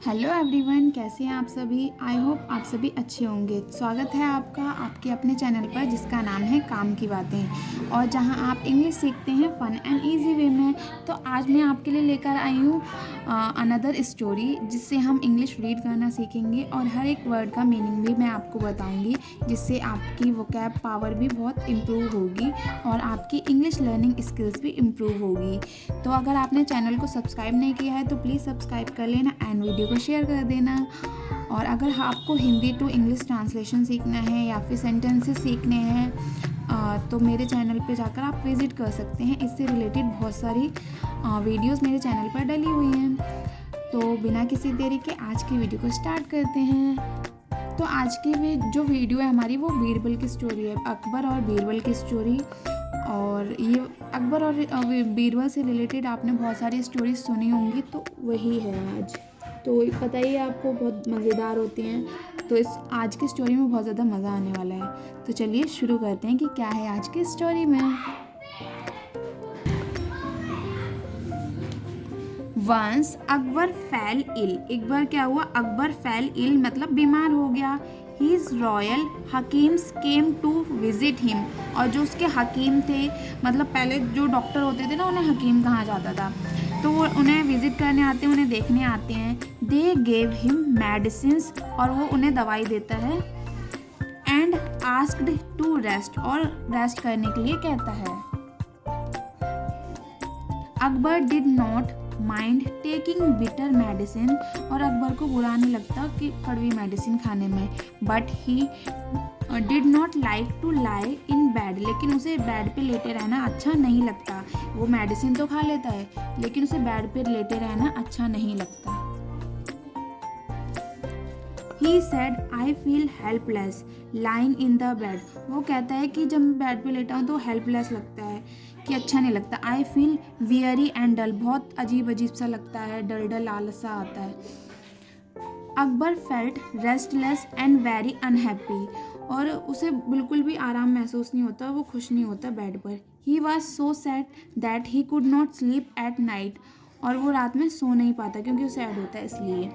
Hello everyone, कैसे हैं आप सभी। आई होप आप सभी अच्छे होंगे। स्वागत है आपका आपके अपने चैनल पर जिसका नाम है काम की बातें, और जहां आप इंग्लिश सीखते हैं फ़न एंड इजी वे में। तो आज मैं आपके लिए लेकर आई हूँ अनदर स्टोरी, जिससे हम इंग्लिश रीड करना सीखेंगे और हर एक वर्ड का मीनिंग भी मैं आपको बताऊंगी, जिससे आपकी वोकैब पावर भी बहुत इम्प्रूव होगी और आपकी इंग्लिश लर्निंग स्किल्स भी इम्प्रूव होगी। तो अगर आपने चैनल को सब्सक्राइब नहीं किया है तो प्लीज़ सब्सक्राइब कर लेना एंड वीडियो को शेयर कर देना। और अगर आपको हिंदी टू इंग्लिश ट्रांसलेशन सीखना है या फिर सेंटेंसेस सीखने हैं तो मेरे चैनल पे जाकर आप विज़िट कर सकते हैं। इससे रिलेटेड बहुत सारी वीडियोस मेरे चैनल पर डली हुई हैं। तो बिना किसी देरी के आज की वीडियो को स्टार्ट करते हैं। तो आज की जो वीडियो है हमारी वो बीरबल की स्टोरी है, अकबर और बीरबल की स्टोरी। और ये अकबर और बीरबल से रिलेटेड आपने बहुत सारी स्टोरीज सुनी होंगी, तो वही है आज। तो पता ही है आपको, बहुत मज़ेदार होती हैं। तो इस आज की स्टोरी में बहुत ज़्यादा मज़ा आने वाला है। तो चलिए शुरू करते हैं कि क्या है आज की स्टोरी में। वंस अकबर फैल इल। एक बार क्या हुआ, अकबर फैल इल मतलब बीमार हो गया। His royal hakims came to visit him. और जो उसके हकीम थे, मतलब पहले जो डॉक्टर होते थे ना, उन्हें हकीम कहा जाता था, तो वो उन्हें विजिट करने आते हैं, उन्हें देखने आते हैं। दे गेव हिम मेडिसिन्स, और वो उन्हें दवाई देता है। एंड आस्क्ड टू रेस्ट, और रेस्ट करने के लिए कहता है। Akbar did not mind taking bitter medicine, और अकबर को बुरा नहीं लगता कि कड़वी मेडिसिन खाने में। But he did not like to lie in bed, लेकिन उसे बेड पे लेटे रहना अच्छा नहीं लगता। वो मेडिसिन तो खा लेता है लेकिन उसे बेड पे लेटे रहना अच्छा नहीं लगता। He said, I feel helpless lying in the bed. वो कहता है कि जब मैं बेड पे लेटा हूँ तो हेल्पलेस लगता है, कि अच्छा नहीं लगता। I feel weary and dull, बहुत अजीब अजीब सा लगता है, डल डल आलस सा आता है। Akbar felt restless and very unhappy, और उसे बिल्कुल भी आराम महसूस नहीं होता, वो खुश नहीं होता बेड पर। He was so sad that he could not sleep at night, और वो रात में सो नहीं पाता क्योंकि वो सैड होता है इसलिए।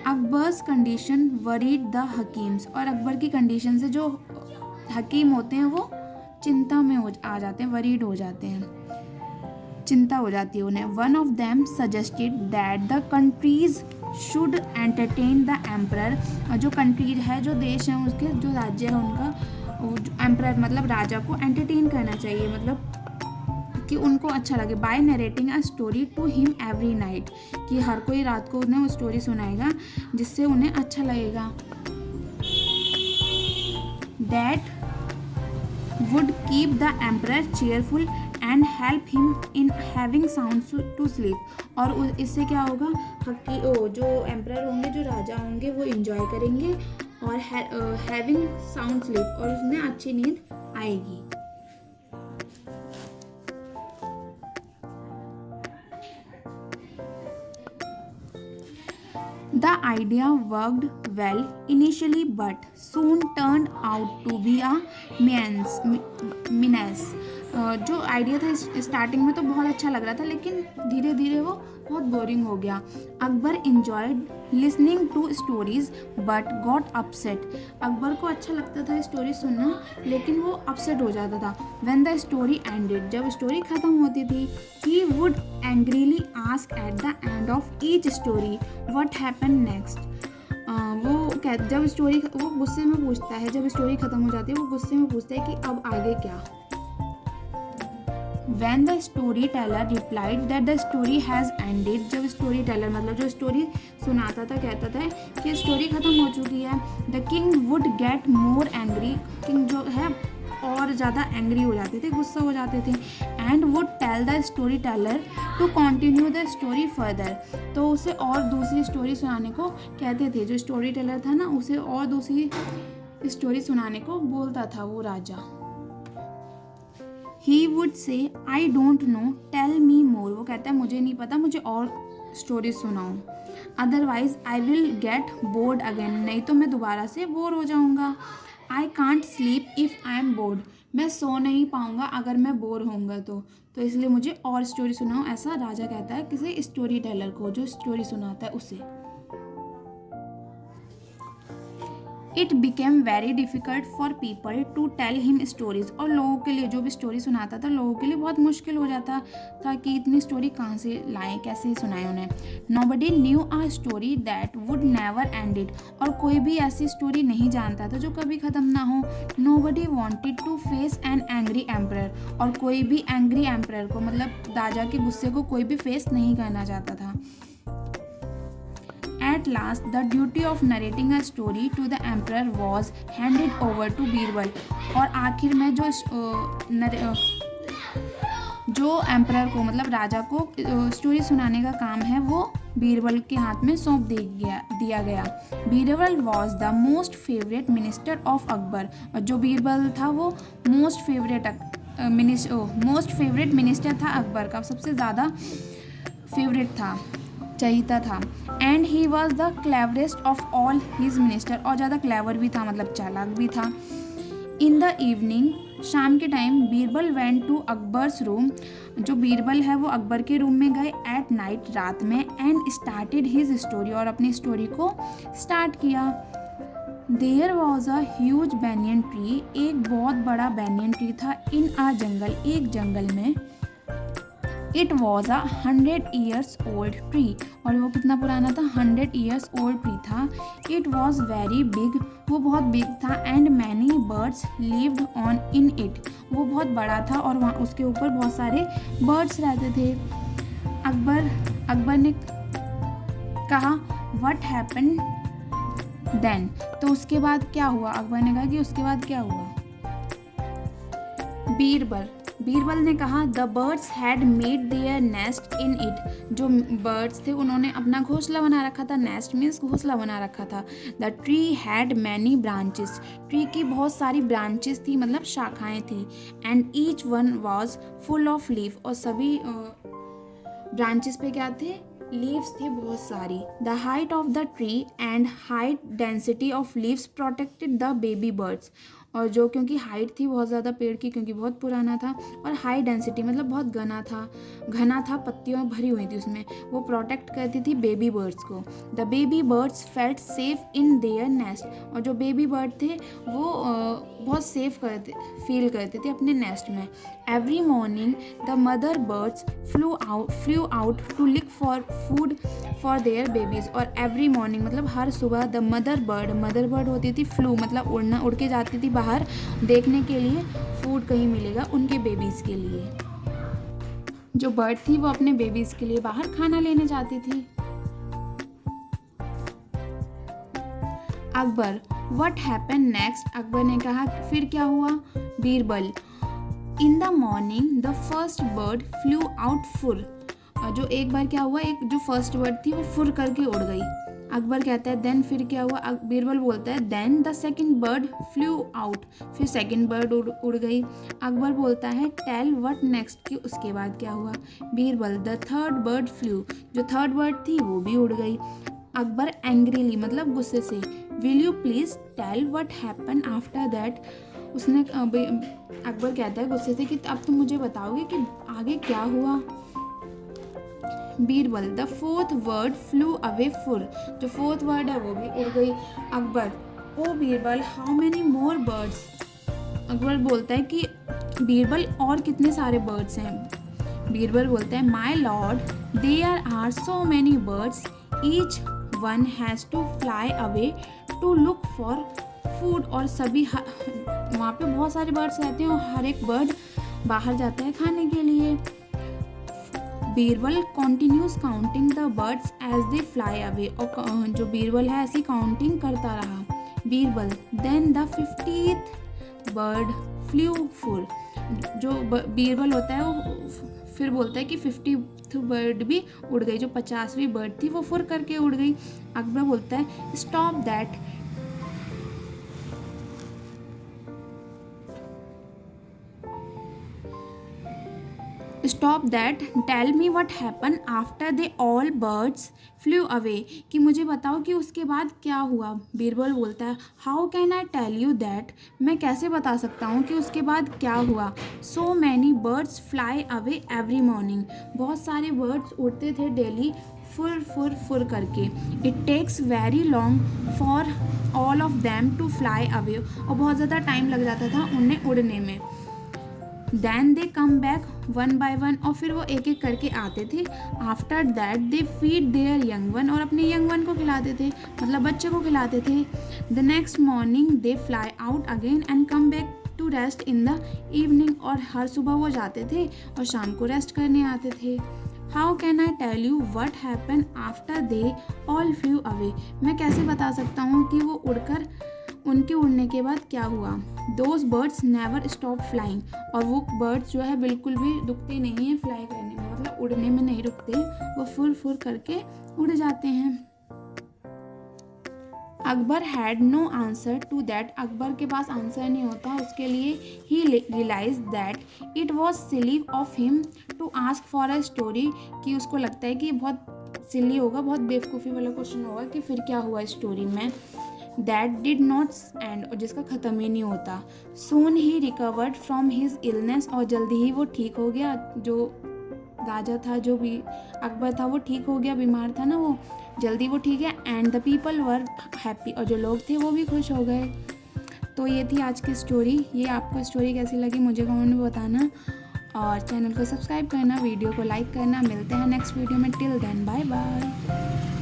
Akbar's condition worried the hakims, और अकबर की कंडीशन से जो हकीम होते हैं वो चिंता में आ जाते हैं, वरीड हो जाते हैं, चिंता हो जाती है उन्हें। One of them suggested that the countries should entertain the emperor, और जो कंट्रीज है, जो देश हैं उसके, जो राज्य है उनका, एम्परर मतलब राजा को एंटरटेन करना चाहिए, मतलब कि उनको अच्छा लगे। By narrating a story to him every night, कि हर कोई रात को उन्हें वो स्टोरी सुनाएगा जिससे उन्हें अच्छा लगेगा। That would keep the emperor cheerful and help him in having sound to sleep, और इससे क्या होगा, जो एम्परर होंगे, जो राजा होंगे, वो इंजॉय करेंगे और हैविंग साउंड स्लीप, और उसमें अच्छी नींद आएगी। The idea worked well initially but soon turned out to be a menace. जो आइडिया था स्टार्टिंग में तो बहुत अच्छा लग रहा था, लेकिन धीरे धीरे वो बहुत बोरिंग हो गया। Akbar enjoyed listening to stories but got upset. Akbar को अच्छा लगता था स्टोरी सुनना, लेकिन वो अपसेट हो जाता था। व्हेन द स्टोरी एंडेड, जब स्टोरी ख़त्म होती थी, he would angrily ask at the end of each story what happen next. जब स्टोरी, वो गुस्से में पूछता है, जब स्टोरी ख़त्म हो जाती है वो गुस्से में पूछता है कि अब आगे क्या। When the storyteller replied that the story has ended, जब storyteller मतलब जो स्टोरी सुनाता था कहता था कि स्टोरी ख़त्म हो चुकी है, the king would get more angry, king जो है और ज़्यादा एंग्री हो जाते थे, गुस्सा हो जाते थे। and would tell the storyteller to continue the story further, तो उसे और दूसरी स्टोरी सुनाने को कहते थे। जो स्टोरी टेलर था ना, उसे और दूसरी स्टोरी सुनाने को बोलता था वो राजा। He would say, I don't know, tell me more, वो कहता है मुझे नहीं पता, मुझे और स्टोरी सुनाओ। Otherwise I will get bored again, नहीं तो मैं दोबारा से बोर हो जाऊंगा। I can't sleep if I am bored, मैं सो नहीं पाऊंगा अगर मैं बोर होऊंगा तो इसलिए मुझे और स्टोरी सुनाओ, ऐसा राजा कहता है किसी स्टोरी टेलर को, जो स्टोरी सुनाता है उसे। It became very difficult for people to tell him stories, और लोगों के लिए, जो भी स्टोरी सुनाता था, लोगों के लिए बहुत मुश्किल हो जाता था कि इतनी स्टोरी कहाँ से लाएं, कैसे सुनाएं उन्हें। Nobody knew a story that would never ended, और कोई भी ऐसी स्टोरी नहीं जानता था जो कभी ख़त्म ना हो। Nobody wanted to face an angry emperor, और कोई भी एंग्री एम्परर को, मतलब राजा के गुस्से को कोई भी फेस नहीं करना चाहता था। At last, the duty of narrating a story to the emperor was handed over to Birbal, और आखिर में जो एम्परर को, मतलब राजा को स्टोरी सुनाने का काम है, वो बीरबल के हाथ में सौंप दिया गया। Birbal was the most favourite minister of Akbar, और जो बीरबल था वो मोस्ट फेवरेट मिनिस्टर था अकबर का, सबसे ज़्यादा फेवरेट था, चहीता था। And he was the cleverest of all his minister, और ज़्यादा क्लेवर भी था, मतलब चालाक भी था। इन द इवनिंग, शाम के time, Birbal went to Akbar's room, जो बीरबल है वो अकबर के रूम में गए, एट नाइट, रात में, एंड स्टार्टेड हिज स्टोरी, और अपनी स्टोरी को स्टार्ट किया। There was a huge banyan tree, एक बहुत बड़ा बैनियन ट्री था, इन अ जंगल, एक जंगल में। It was a 100 years old tree, और वो कितना पुराना था, 100 years old ट्री था। इट वॉज वेरी बिग, वो बहुत बिग था। And many birds lived on in it, वो बहुत बड़ा था और वहाँ उसके ऊपर बहुत सारे बर्ड्स रहते थे। अकबर ने कहा व्हाट हैपेंड देन, तो उसके बाद क्या हुआ। अकबर ने कहा कि उसके बाद क्या हुआ। बीरबल ने कहा the birds had made their nest in it, जो बर्ड्स थे उन्होंने अपना घोंसला बना रखा था, नेस्ट मीन्स घोंसला बना रखा था। The tree had many branches, tree की बहुत सारी ब्रांचेस थी, मतलब शाखाएं थी। And each one was full of leaf, और सभी ब्रांचेस पे क्या थे, लीव्स थे बहुत सारी। The height of the tree and height density of leaves protected the baby birds, और जो क्योंकि हाइट थी बहुत ज़्यादा पेड़ की, क्योंकि बहुत पुराना था, और हाई डेंसिटी मतलब बहुत घना था, पत्तियों भरी हुई थी उसमें, वो प्रोटेक्ट करती थी बेबी बर्ड्स को। The baby birds felt safe in their nest, और जो बेबी बर्ड थे वो बहुत सेफ फील करते थे अपने नेस्ट में। Every morning the mother birds flew out to look for food for their babies, और एवरी मॉर्निंग मतलब हर सुबह द मदर बर्ड होती थी, फ्लू मतलब उड़ के जाती थी बाहर देखने के लिए फूड कहीं मिलेगा उनके बेबीज़ के लिए। जो बर्ड थी वो अपने बेबीज़ के लिए बाहर खाना लेने जाती थी। Akbar what happen next, Akbar ने कहा फिर क्या हुआ। Birbal in the morning the first bird flew out फुर, जो एक बार क्या हुआ, एक जो फर्स्ट बर्ड थी वो फुर करके उड़ गई। अकबर कहता है देन फिर क्या हुआ। बीरबल बोलता है then the second bird flew out, फिर सेकंड बर्ड उड़ गई। अकबर बोलता है टेल व्हाट नेक्स्ट, कि उसके बाद क्या हुआ। Birbal the third bird flu, जो थर्ड बर्ड थी वो भी उड़ गई। अकबर एंग्रीली मतलब गुस्से से will you please tell what happen after that, उसने अकबर कहता है गुस्से से कि अब तुम मुझे बताओगे कि आगे क्या हुआ। Birbal the fourth word flew away फुर, जो फोर्थ वर्ड है वो भी उड़ गई। Akbar oh Birbal how many more birds, Akbar बोलता है कि बीरबल और कितने सारे बर्ड्स हैं। बीरबल बोलता है my lord there are so many birds each one has to fly away to look for food, और सभी वहाँ पे बहुत सारे बर्ड्स रहते हैं और हर एक बर्ड बाहर जाता है खाने के लिए। Birbal continues counting the birds as they fly away, और जो बीरबल है ऐसी काउंटिंग करता रहा। Birbal then the 50th bird flew full, जो बीरबल होता है वो फिर बोलता है कि 50th बर्ड भी उड़ गई, जो 50वीं बर्ड थी वो फुर करके उड़ गई। अकबर बोलता है stop that, stop that, tell me what happen after they all birds flew away, कि मुझे बताओ कि उसके बाद क्या हुआ। बीरबल बोलता है how can I tell you that, मैं कैसे बता सकता हूँ कि उसके बाद क्या हुआ। सो many birds fly away every morning, बहुत सारे बर्ड्स उड़ते थे डेली फुर फुर फुर करके। It takes very long for all of them to fly away, और बहुत ज़्यादा टाइम लग जाता था उन्हें उड़ने में। Then they come back one by one, और फिर वो एक एक करके आते थे। After that they feed their young one, और अपने यंग वन को खिलाते थे, मतलब बच्चे को खिलाते थे। The next morning they fly out again and come back to rest in the evening, और हर सुबह वो जाते थे और शाम को रेस्ट करने आते थे। How can I tell you what happen after they all flew away, मैं कैसे बता सकता हूँ कि वो उड़कर उनके उड़ने के बाद क्या हुआ। Those birds never stop flying, और वो बर्ड्स जो है बिल्कुल भी रुकते नहीं हैं फ्लाई करने में, मतलब उड़ने में नहीं रुकते, वो फुर फुर करके उड़ जाते हैं। Akbar had no answer to that, Akbar के पास आंसर नहीं होता उसके लिए। He realize that it was silly of him to ask for a story, कि उसको लगता है कि बहुत सिली होगा, बहुत बेवकूफ़ी वाला क्वेश्चन होगा कि फिर क्या हुआ स्टोरी में। दैट डिड नॉट एंड, और जिसका ख़त्म ही नहीं होता। सून ही रिकवर्ड फ्रॉम हिज इलनेस, और जल्दी ही वो ठीक हो गया। जो राजा था, जो भी अकबर था, वो ठीक हो गया, बीमार था ना वो, जल्दी वो ठीक है। And the people were happy, और जो लोग थे वो भी खुश हो गए। तो ये थी आज की स्टोरी। ये आपको स्टोरी कैसी लगी मुझे कमेंट में बताना, और चैनल को सब्सक्राइब करना, वीडियो को लाइक करना। मिलते हैं नेक्स्ट वीडियो में, टिल देन बाय बाय।